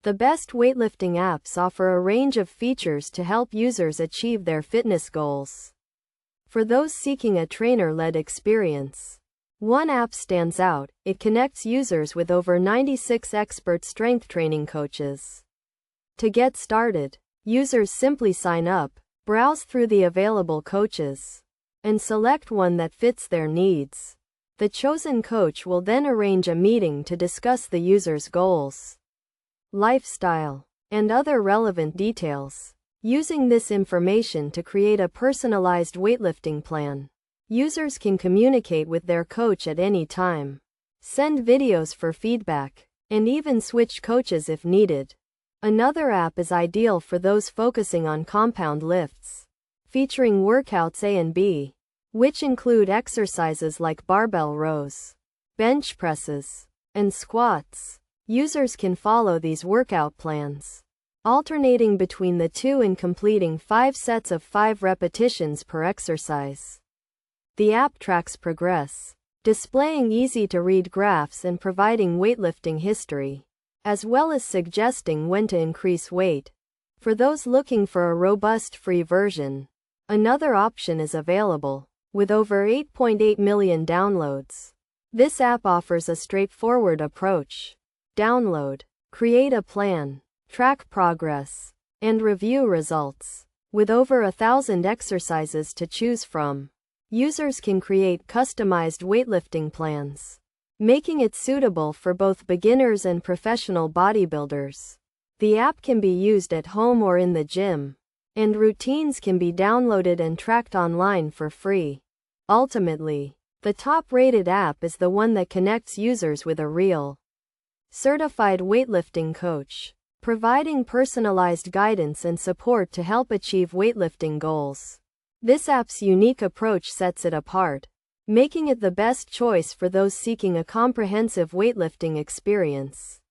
The best weightlifting apps offer a range of features to help users achieve their fitness goals. For those seeking a trainer-led experience, one app stands out. It connects users with over 96 expert strength training coaches. To get started, users simply sign up, browse through the available coaches, and select one that fits their needs. The chosen coach will then arrange a meeting to discuss the user's goals, lifestyle, and other relevant details, using this information to create a personalized weightlifting plan. Users can communicate with their coach at any time, send videos for feedback, and even switch coaches if needed. Another app is ideal for those focusing on compound lifts, featuring workouts A and B, which include exercises like barbell rows, bench presses, and squats. Users can follow these workout plans, alternating between the two and completing 5 sets of 5 repetitions per exercise. The app tracks progress, displaying easy-to-read graphs and providing weightlifting history, as well as suggesting when to increase weight. For those looking for a robust free version, another option is available. With over 8.8 million downloads, this app offers a straightforward approach. Download, create a plan, track progress, and review results. With over 1,000 exercises to choose from, users can create customized weightlifting plans, making it suitable for both beginners and professional bodybuilders. The app can be used at home or in the gym, and routines can be downloaded and tracked online for free. Ultimately, the top-rated app is the one that connects users with a real, certified weightlifting coach, providing personalized guidance and support to help achieve weightlifting goals. This app's unique approach sets it apart, making it the best choice for those seeking a comprehensive weightlifting experience.